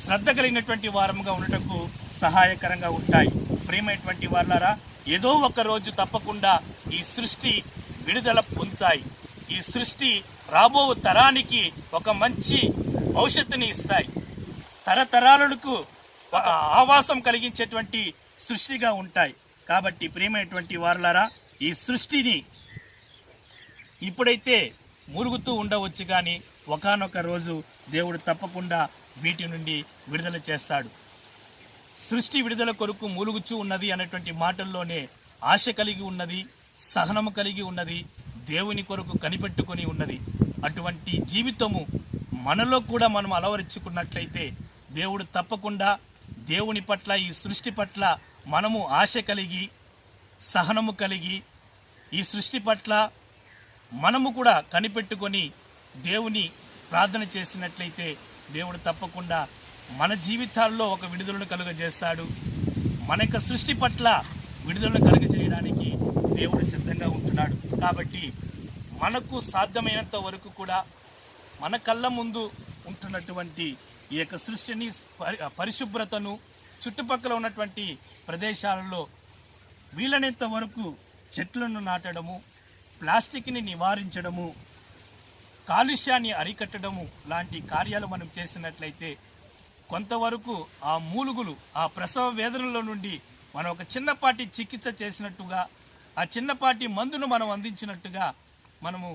శ్రద్ధ కలిగినటువంటి వారముగా ఉండటకు సహాయకరంగా ఉంటాయి. ప్రియమైనటువంటి వాళ్ళారా, ఏదో ఒక రోజు తప్పకుండా ఈ సృష్టి విడుదల పొందుతాయి. ఈ సృష్టి రాబో తరానికి ఒక మంచి భవిష్యత్తుని ఇస్తాయి. తరతరాలకు ఆవాసం కలిగించేటువంటి సృష్టిగా ఉంటాయి. కాబట్టి ప్రియమైనటువంటి వారలారా, ఈ సృష్టిని ఇప్పుడైతే మూలుగుతూ ఉండవచ్చు, కానీ ఒకానొక రోజు దేవుడు తప్పకుండా వీటి నుండి విడుదల చేస్తాడు. సృష్టి విడుదల కొరకు మూలుగుచూ ఉన్నది అనేటువంటి మాటల్లోనే ఆశ కలిగి ఉన్నది, సహనము కలిగి ఉన్నది, దేవుని కొరకు కనిపెట్టుకొని ఉన్నది. అటువంటి జీవితము మనలో కూడా మనం అలవరించుకున్నట్లయితే దేవుడు తప్పకుండా దేవుని పట్ల, ఈ సృష్టి పట్ల మనము ఆశ కలిగి, సహనము కలిగి, ఈ సృష్టి పట్ల మనము కూడా కనిపెట్టుకొని దేవుని ప్రార్థన చేసినట్లయితే దేవుడు తప్పకుండా మన జీవితాల్లో ఒక విడుదలను కలుగజేస్తాడు. మన యొక్క సృష్టి పట్ల విడుదలను కలుగజేయడానికి దేవుడు సిద్ధంగా ఉంటున్నాడు. కాబట్టి మనకు సాధ్యమైనంత వరకు కూడా మన కళ్ళ ముందు ఉంటున్నటువంటి ఈ యొక్క సృష్టిని, పరిశుభ్రతను, చుట్టుపక్కల ఉన్నటువంటి ప్రదేశాలలో వీలైనంత వరకు చెట్లను నాటడము, ప్లాస్టిక్ని నివారించడము, కాలుష్యాన్ని అరికట్టడము లాంటి కార్యాలు మనం చేసినట్లయితే కొంతవరకు ఆ మూలుగులు, ఆ ప్రసవ వేదనలో నుండి మనం ఒక చిన్నపాటి చికిత్స చేసినట్టుగా, ఆ చిన్నపాటి మందును మనం అందించినట్టుగా మనము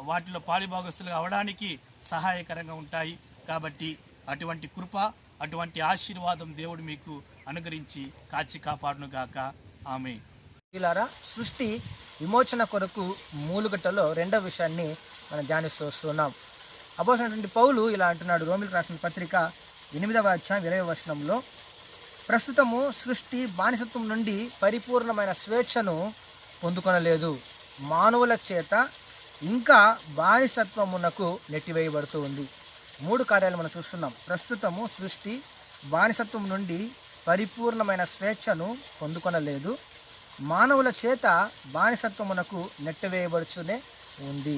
వాటిలో పాలిభాగస్తులుగా అవడానికి సహాయకరంగా ఉంటాయి. కాబట్టి అటువంటి కృప, అటువంటి ఆశీర్వాదం దేవుడు మీకు అనుగ్రహించి కాచి కాపాడునుగాక. ఆమేన్. వీలారా, సృష్టి విమోచన కొరకు మూలుగటలో రెండవ విషయాన్ని మనం ధ్యానిస్తూ వస్తున్నాం. అపోస్తలుడైనటువంటి పౌలు ఇలా అంటున్నాడు, రోమిలకు రాసిన పత్రిక 8వ అధ్యాయం 20వ వచనంలో, ప్రస్తుతము సృష్టి బానిసత్వం నుండి పరిపూర్ణమైన స్వేచ్ఛను పొందుకొనలేదు, మానవుల చేత ఇంకా బానిసత్వమునకు నెట్టివేయబడుతూ ఉంది. 3 కార్యాలు మనం చూస్తున్నాం. ప్రస్తుతము సృష్టి బానిసత్వం నుండి పరిపూర్ణమైన స్వేచ్ఛను పొందుకొనలేదు, మానవుల చేత బానిసత్వమునకు నెట్టివేయబడుతూనే ఉంది.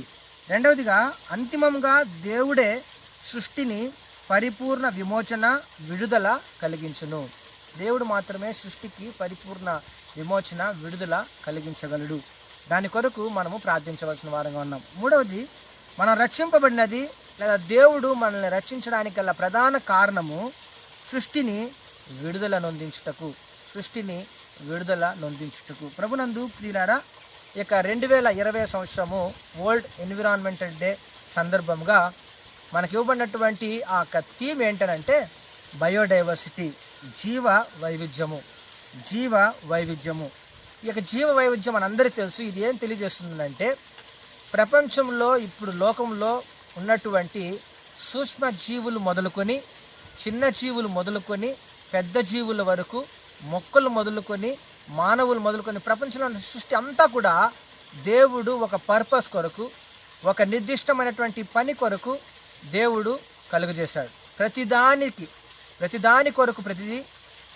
రెండవదిగా, అంతిమంగా దేవుడే సృష్టిని పరిపూర్ణ విమోచన, విడుదల కలిగించును. దేవుడు మాత్రమే సృష్టికి పరిపూర్ణ విమోచన, విడుదల కలిగించగలడు. దాని కొరకు మనము ప్రార్థించవలసిన వారంగా ఉన్నాం. మూడవది, మనం రక్షింపబడినది లేదా దేవుడు మనల్ని రక్షించడానికి గల ప్రధాన కారణము సృష్టిని విడుదల నొందించుటకు, సృష్టిని విడుదల నొందించుటకు. ప్రభునందు ప్రియులారా, ఇక 2020 సంవత్సరము వరల్డ్ ఎన్విరాన్మెంటల్ డే సందర్భంగా మనకి ఇవ్వబడినటువంటి ఆ థీమ్ ఏంటంటే బయోడైవర్సిటీ, జీవ వైవిధ్యము. జీవ వైవిధ్యము, ఈ యొక్క జీవ వైవిధ్యం మనందరికీ తెలుసు. ఇది ఏం తెలియజేస్తుందంటే, ప్రపంచంలో ఇప్పుడు లోకంలో ఉన్నటువంటి సూక్ష్మ జీవులు మొదలుకొని, చిన్న జీవులు మొదలుకొని, పెద్ద జీవుల వరకు, మొక్కలు మొదలుకొని, మానవులు మొదలుకొని, ప్రపంచంలో ఉన్న సృష్టి అంతా కూడా దేవుడు ఒక పర్పస్ కొరకు, ఒక నిర్దిష్టమైనటువంటి పని కొరకు దేవుడు కలుగజేశాడు. ప్రతిదాని కొరకు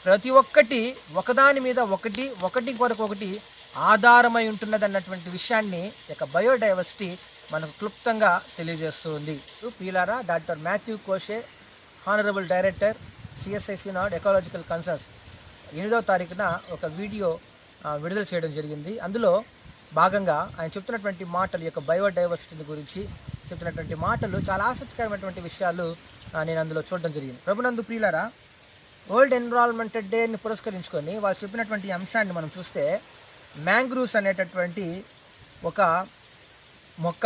ప్రతి ఒక్కటి ఒకదాని మీద ఒకటి కొరకు ఒకటి ఆధారమై ఉంటున్నది అన్నటువంటి విషయాన్ని ఇక బయోడైవర్సిటీ మనకు క్లుప్తంగా తెలియజేస్తుంది. పీలారా, doctor Matthew Koshy, honourable director CSIC నాడ్ ఎకాలజికల్ కన్సర్న్స్, 8వ తారీఖున ఒక వీడియో విడుదల చేయడం జరిగింది. అందులో భాగంగా ఆయన చెప్తున్నటువంటి మాటలు, ఈ యొక్క బయోడైవర్సిటీని గురించి చెప్తున్నటువంటి మాటలు, చాలా ఆసక్తికరమైనటువంటి విషయాలు నేను అందులో చూడడం జరిగింది. ప్రభునందు ప్రియులారా, వరల్డ్ ఎన్విరాన్మెంటల్ డేని పురస్కరించుకొని వాళ్ళు చెప్పినటువంటి అంశాన్ని మనం చూస్తే, మ్యాంగ్రూవ్స్ అనేటటువంటి ఒక మొక్క,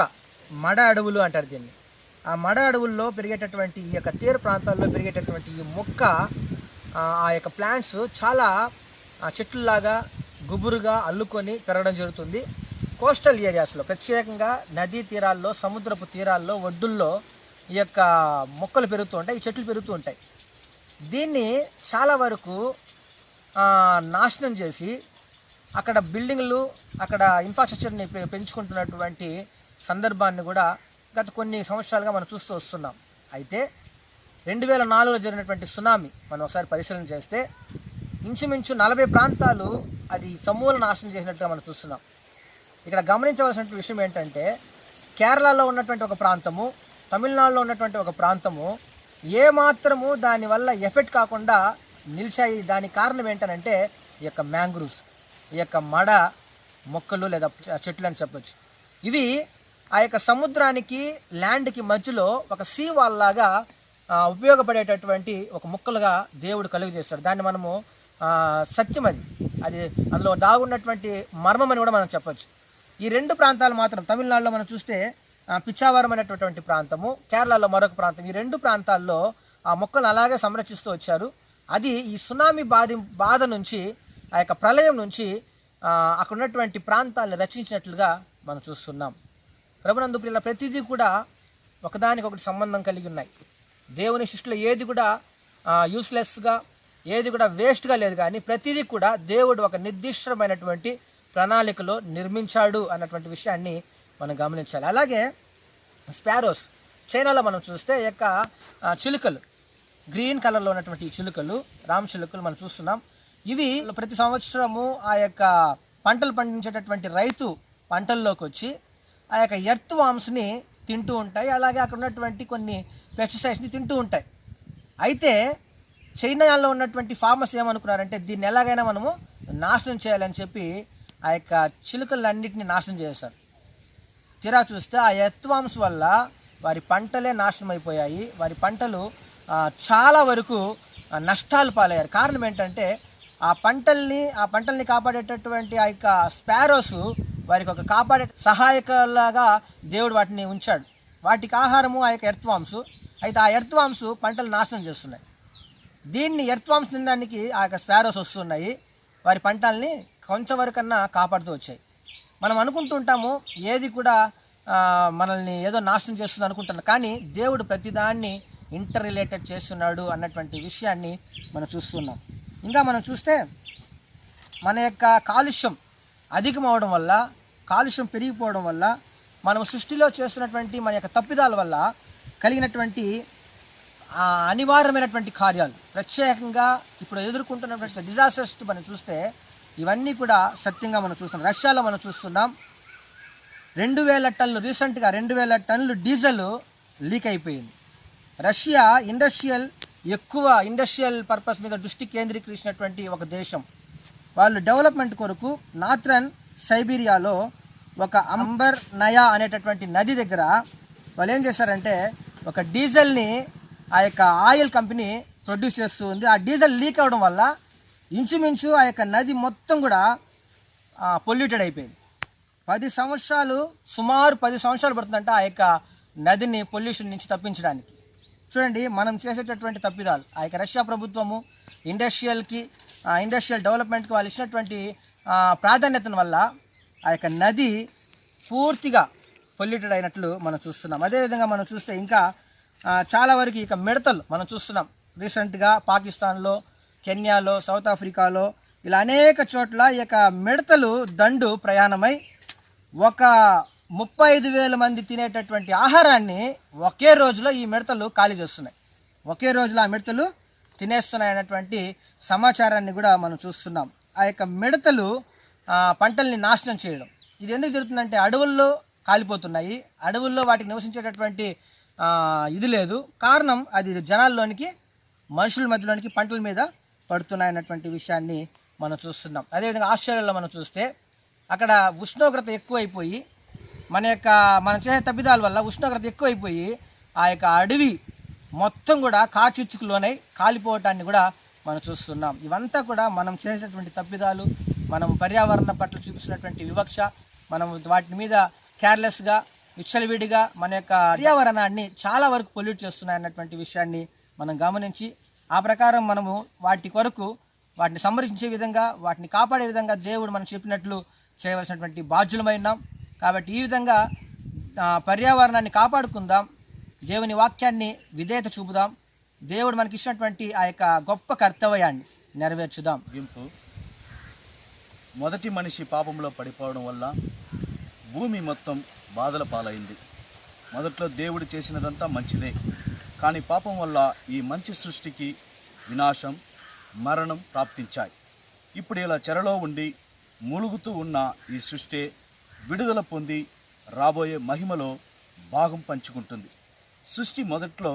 మడ అడవులు అంటారు దీన్ని. ఆ మడ అడవుల్లో పెరిగేటటువంటి ఈ యొక్క తీర ప్రాంతాల్లో పెరిగేటటువంటి ఈ మొక్క, ఆ యొక్క ప్లాంట్స్ చాలా చెట్లులాగా గుబురుగా అల్లుకొని పెరగడం జరుగుతుంది. కోస్టల్ ఏరియాస్లో, ప్రత్యేకంగా నదీ తీరాల్లో, సముద్రపు తీరాల్లో, ఒడ్డుల్లో ఈ యొక్క మొక్కలు పెరుగుతూ ఉంటాయి, ఈ చెట్లు పెరుగుతూ ఉంటాయి. దీన్ని చాలా వరకు నాశనం చేసి అక్కడ బిల్డింగ్లు, అక్కడ ఇన్ఫ్రాస్ట్రక్చర్ని పెంచుకుంటున్నటువంటి సందర్భాన్ని కూడా గత కొన్ని సంవత్సరాలుగా మనం చూస్తూ వస్తున్నాం. అయితే 2004లో జరిగినటువంటి సునామీ మనం ఒకసారి పరిశీలన చేస్తే ఇంచుమించు 40 ప్రాంతాలు అది సమూల నాశనం చేసినట్టుగా మనం చూస్తున్నాం. ఇక్కడ గమనించవలసిన విషయం ఏంటంటే, కేరళలో ఉన్నటువంటి ఒక ప్రాంతము, తమిళనాడులో ఉన్నటువంటి ఒక ప్రాంతము ఏమాత్రము దానివల్ల ఎఫెక్ట్ కాకుండా నిలిచాయి. దానికి కారణం ఏంటనంటే ఈ యొక్క మ్యాంగ్రూవ్స్, ఈ యొక్క మడ మొక్కలు లేదా చెట్లు అని చెప్పొచ్చు. ఇవి ఆ యొక్క సముద్రానికి, ల్యాండ్కి మధ్యలో ఒక సీ వాల్ లాగా ఉపయోగపడేటటువంటి ఒక మొక్కలుగా దేవుడు కలుగు చేస్తాడు. దాన్ని మనము సత్యం, అది అందులో దాగున్నటువంటి మర్మం అని కూడా మనం చెప్పొచ్చు. ఈ 2 ప్రాంతాలు మాత్రం, తమిళనాడులో మనం చూస్తే పిచ్చావరం అనేటటువంటి ప్రాంతము, కేరళలో మరొక ప్రాంతం, ఈ 2 ప్రాంతాల్లో ఆ మొక్కలు అలాగే సంరక్షిస్తూ వచ్చారు. అది ఈ సునామీ బాధ నుంచి, ఆ యొక్క ప్రళయం నుంచి అక్కడ ఉన్నటువంటి ప్రాంతాలను రక్షించినట్లుగా మనం చూస్తున్నాం. ప్రభునందు ప్రియుల, ప్రతిదీ కూడా ఒకదానికొకటి సంబంధం కలిగి ఉన్నాయి. దేవుని సృష్టిలో ఏది కూడా యూస్లెస్గా, ఏది కూడా వేస్ట్గా లేదు. కానీ ప్రతిదీ కూడా దేవుడు ఒక నిర్దిష్టమైనటువంటి ప్రణాళికలో నిర్మించాడు అన్నటువంటి విషయాన్ని మనం గమనించాలి. అలాగే స్పారోస్, చైనాలో మనం చూస్తే ఈ యొక్క చిలుకలు, గ్రీన్ కలర్లో ఉన్నటువంటి ఈ చిలుకలు, రామ్ చిలుకలు మనం చూస్తున్నాం. ఇవి ప్రతి సంవత్సరము ఆ యొక్క పంటలు పండించేటటువంటి రైతు పంటల్లోకి వచ్చి ఆ యొక్క ఎర్త్ వామ్స్ని తింటూ ఉంటాయి. అలాగే అక్కడ ఉన్నటువంటి కొన్ని పెస్టిసైడ్స్ని తింటూ ఉంటాయి. అయితే చైనాలో ఉన్నటువంటి ఫార్మర్స్ ఏమనుకున్నారంటే, దీన్ని ఎలాగైనా మనము నాశనం చేయాలని చెప్పి ఆ యొక్క చిలుకలన్నింటినీ నాశనం చేశారు. తీరా చూస్తే ఆ ఎర్త్ వామ్స్ వల్ల వారి పంటలే నాశనం అయిపోయాయి. వారి పంటలు చాలా వరకు నష్టాలు పాలయ్యారు. కారణం ఏంటంటే, ఆ పంటల్ని కాపాడేటటువంటి ఆ యొక్క స్పారోస్ వారికి ఒక కాపాడే సహాయకులాగా దేవుడు వాటిని ఉంచాడు. వాటికి ఆహారము ఆ యొక్క ఎర్త్ వామ్స్. అయితే ఆ ఎర్త్ వామ్స్ పంటలు నాశనం చేస్తున్నాయి. దీన్ని ఎర్త్ వామ్స్ తినడానికి ఆ యొక్క స్పారోస్ వస్తున్నాయి, వారి పంటల్ని కొంచెం వరకన్నా కాపాడుతూ వచ్చాయి. మనం అనుకుంటుంటాము ఏది కూడా మనల్ని ఏదో నాశనం చేస్తుంది అనుకుంటున్నాం, కానీ దేవుడు ప్రతిదాన్ని ఇంటర్ రిలేటెడ్ చేస్తున్నాడు అన్నటువంటి విషయాన్ని మనం చూస్తున్నాం. ఇంకా మనం చూస్తే మన యొక్క కాలుష్యం అధికమవడం వల్ల, కాలుష్యం పెరిగిపోవడం వల్ల, మనం సృష్టిలో చేస్తున్నటువంటి మన యొక్క తప్పిదాల వల్ల కలిగినటువంటి అనివార్యమైనటువంటి కార్యాలు, ప్రత్యేకంగా ఇప్పుడు ఎదుర్కొంటున్నటువంటి డిజాస్టర్స్ మనం చూస్తే ఇవన్నీ కూడా సత్యంగా మనం చూస్తున్నాం. రష్యాలో మనం చూస్తున్నాం 2000 టన్నులు, రీసెంట్గా 2000 టన్నులు డీజిల్ లీక్ అయిపోయింది. రష్యా ఎక్కువ ఇండస్ట్రియల్ పర్పస్ మీద దృష్టి కేంద్రీకరించినటువంటి ఒక దేశం. వాళ్ళు డెవలప్మెంట్ కొరకు నార్థరన్ సైబీరియాలో ఒక అంబర్ నయా అనేటటువంటి నది దగ్గర వాళ్ళు ఏం చేశారంటే, ఒక డీజిల్ని ఆ యొక్క ఆయిల్ కంపెనీ ప్రొడ్యూస్ చేస్తూ ఉంది. ఆ డీజిల్ లీక్ అవ్వడం వల్ల ఇంచుమించు ఆ యొక్క నది మొత్తం కూడా పొల్యూటెడ్ అయిపోయింది. సుమారు 10 సంవత్సరాలు పడుతుందంట ఆ యొక్క నదిని పొల్యూషన్ నుంచి తప్పించడానికి. చూడండి, మనం చేసేటటువంటి తప్పిదాలు, ఆ యొక్క రష్యా ప్రభుత్వము ఇండస్ట్రియల్ డెవలప్మెంట్కి వాళ్ళు ఇచ్చినటువంటి ప్రాధాన్యతను వల్ల ఆ యొక్క నది పూర్తిగా పొల్యూటెడ్ అయినట్లు మనం చూస్తున్నాం. అదేవిధంగా మనం చూస్తే ఇంకా చాలా వరకు ఇక మిడతలు మనం చూస్తున్నాం. రీసెంట్గా పాకిస్తాన్లో, కెన్యాలో, సౌత్ ఆఫ్రికాలో ఇలా అనేక చోట్ల ఈ యొక్క మిడతలు దండు ప్రయాణమై ఒక 35,000 మంది తినేటటువంటి ఆహారాన్ని ఒకే రోజులో ఈ మిడతలు ఖాళీ చేస్తున్నాయి. ఒకే రోజులో ఆ మిడతలు తినేస్తున్నాయి అన్నటువంటి సమాచారాన్ని కూడా మనం చూస్తున్నాం. ఆ యొక్క మిడతలు పంటల్ని నాశనం చేయడం, ఇది ఎందుకు జరుగుతుందంటే అడవుల్లో కాలిపోతున్నాయి, అడవుల్లో వాటికి నివసించేటటువంటి ఇది లేదు. కారణం అది జనాల్లోనికి, మనుషుల మధ్యలోనికి, పంటల మీద పడుతున్నాయి అన్నటువంటి విషయాన్ని మనం చూస్తున్నాం. అదేవిధంగా ఆస్ట్రేలియాలో మనం చూస్తే అక్కడ ఉష్ణోగ్రత ఎక్కువైపోయి, మనం చేసే తప్పిదాల వల్ల ఉష్ణోగ్రత ఎక్కువైపోయి ఆ యొక్క అడవి మొత్తం కూడా కాచిచ్చుకులోనై కాలిపోవటాన్ని కూడా మనం చూస్తున్నాం. ఇవంతా కూడా మనం చేసేటటువంటి తప్పిదాలు, మనం పర్యావరణం పట్ల చూపిస్తున్నటువంటి వివక్ష, మనం వాటి మీద కేర్లెస్గా విచ్చలవిడిగా మన యొక్క పర్యావరణాన్ని చాలా వరకు పొల్యూట్ చేస్తున్నాయన్నటువంటి విషయాన్ని మనం గమనించి ఆ ప్రకారం మనము వాటి కొరకు వాటిని సంరక్షించే విధంగా, వాటిని కాపాడే విధంగా దేవుడు మనం చెప్పినట్లు చేయవలసినటువంటి బాధ్యులమై ఉన్నాం. కాబట్టి ఈ విధంగా పర్యావరణాన్ని కాపాడుకుందాం, దేవుని వాక్యాన్ని విధేయత చూపుదాం, దేవుడు మనకి ఇచ్చినటువంటి ఆ యొక్క గొప్ప కర్తవ్యాన్ని నెరవేర్చుదాం. ముగింపు. మొదటి మనిషి పాపంలో పడిపోవడం వల్ల భూమి మొత్తం బాధల పాలైంది. మొదట్లో దేవుడు చేసినదంతా మంచిదే, కానీ పాపం వల్ల ఈ మంచి సృష్టికి వినాశం, మరణం ప్రాప్తించాయి. ఇప్పుడు ఇలా చెరలో ఉండి మూలుగుతూ ఉన్న ఈ సృష్టి విడుదల పొంది రాబోయే మహిమలో భాగం పంచుకుంటుంది. సృష్టి మొదట్లో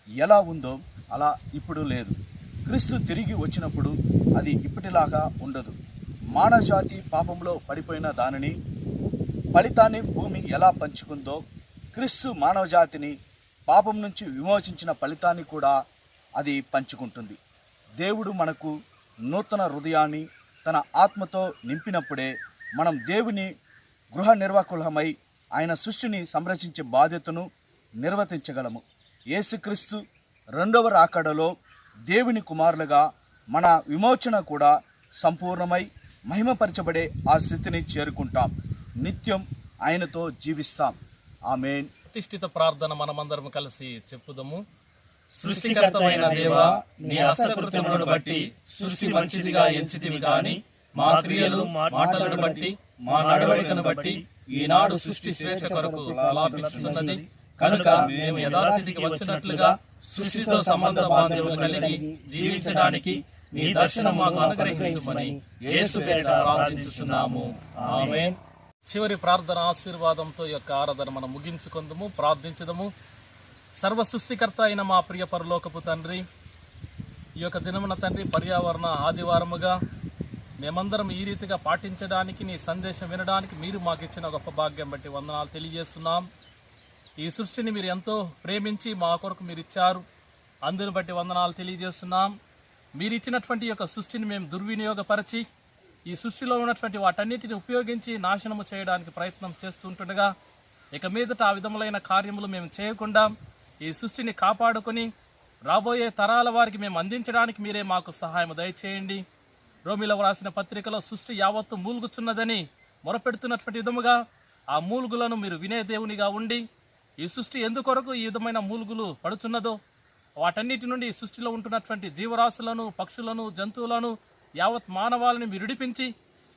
ఎలా ఉందో అలా ఇప్పుడు లేదు. క్రీస్తు తిరిగి వచ్చినప్పుడు అది ఇప్పటిలాగా ఉండదు. మానవజాతి పాపంలో పడిపోయిన దానిని ఫలితాన్ని భూమి ఎలా పంచుకుందో, క్రీస్తు మానవజాతిని పాపం నుంచి విమోచించిన ఫలితాన్ని కూడా అది పంచుకుంటుంది. దేవుడు మనకు నూతన హృదయాన్ని తన ఆత్మతో నింపినప్పుడే మనం దేవుని గృహ నిర్వాహకులమై ఆయన సృష్టిని సంరక్షించే బాధ్యతను నిర్వర్తించగలము. యేసుక్రీస్తు రెండవ రాకడలో దేవుని కుమారులుగా మన విమోచన కూడా సంపూర్ణమై మహిమపరచబడే ఆ స్థితిని చేరుకుంటాం. నిత్యం ఆయనతో జీవిస్తాం. ఆమేన్. ప్రతిష్ఠిత ప్రార్థన మనమందరం కలిసి చెప్పుదము. సృష్టికర్తమైన దేవా, నీ హస్తకృత్యములను బట్టి సృష్టి మంచిదిగా ఎంచితివి గాని మా క్రియలు మాటలను బట్టి మా నడవడికను బట్టి ఈనాడు సృష్టి స్వేచ్ఛ కొరకు ప్రలాపించున్నది. కనుక మేము యథాస్థితికి వచ్చినట్లుగా సృష్టితో సంబంధ బాంధవ్యం కలిగి జీవించడానికి నీ దర్శనం మాకు అనుగ్రహించుమని యేసు పేరిట ప్రార్థించుచున్నాము. ఆమేన్. చివరి ప్రార్థన ఆశీర్వాదంతో ఈ యొక్క ఆరాధన మనం ముగించుకుందాము, ప్రార్థించదము. సర్వ సృష్టికర్త అయిన మా ప్రియ పరలోకపు తండ్రి, ఈ యొక్క దినమున తండ్రి పర్యావరణ ఆదివారముగా మేమందరం ఈ రీతిగా పాటించడానికి, నీ సందేశం వినడానికి మీరు మాకు ఇచ్చిన గొప్ప భాగ్యం బట్టి వందనాలు తెలియజేస్తున్నాం. ఈ సృష్టిని మీరు ఎంతో ప్రేమించి మా కొరకు మీరు ఇచ్చారు, అందుని బట్టి వందనాలు తెలియజేస్తున్నాం. మీరు ఇచ్చినటువంటి యొక్క సృష్టిని మేము దుర్వినియోగపరిచి ఈ సృష్టిలో ఉన్నటువంటి వాటన్నిటిని ఉపయోగించి నాశనము చేయడానికి ప్రయత్నం చేస్తుంటుండగా ఇక మీదట ఆ విధములైన కార్యములు మేము చేయకుండా ఈ సృష్టిని కాపాడుకొని రాబోయే తరాల వారికి మేము అందించడానికి మీరే మాకు సహాయం దయచేయండి. రోమిలో రాసిన పత్రికలో సృష్టి యావత్తు మూలుగుచున్నదని మొరపెడుతున్నటువంటి విధముగా ఆ మూలుగులను మీరు వినే దేవునిగా ఉండి ఈ సృష్టి ఎందుకొరకు ఈ విధమైన మూలుగులు పడుచున్నదో వాటన్నిటి నుండి ఈ సృష్టిలో ఉంటున్నటువంటి జీవరాశులను, పక్షులను, జంతువులను, యావత్ మానవాళిని మీరు విడిపించి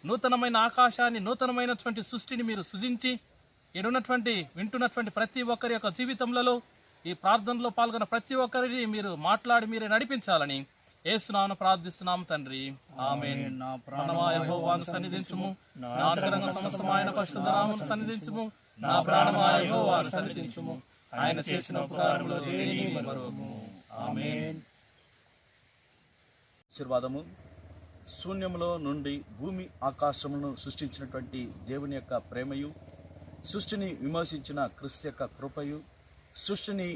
నూతనమైన ఆకాశాన్ని, నూతనమైనటువంటి సృష్టిని మీరు సృజించి ఇడున్నటువంటి వింటున్నటువంటి ప్రతి ఒక్కరి యొక్క జీవితంలో ఈ ప్రార్థనలో పాల్గొన్న ప్రతి ఒక్కరిని మీరు మాట్లాడి మీరే నడిపించాలని యేసునామమున ప్రార్థిస్తున్నాం తండ్రి. ఆమేన్. నా ప్రాణమా యెహోవాను సన్నిధించుము, నా అంతరంగ సమస్తమైన పరిశుద్ధ నామమును సన్నిధించుము. నా ప్రాణమా యెహోవాను సన్నిధించుము, ఆయన చేసిన ఉపకారములో దేనిని మరువము. ఆమేన్. ఆశీర్వాదము. శూన్యములో నుండి భూమి ఆకాశములను సృష్టించినటువంటి దేవుని యొక్క ప్రేమయు, సృష్టిని విమర్శించిన క్రీస్తు యొక్క కృపయు, సృష్టిని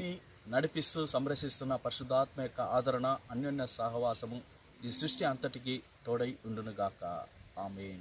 నడిపిస్తూ సంరక్షిస్తున్న పరిశుద్ధాత్మ యొక్క ఆదరణ, అన్యోన్య సహవాసము ఈ సృష్టి అంతటికి తోడై ఉండునుగాక. ఆమేన్.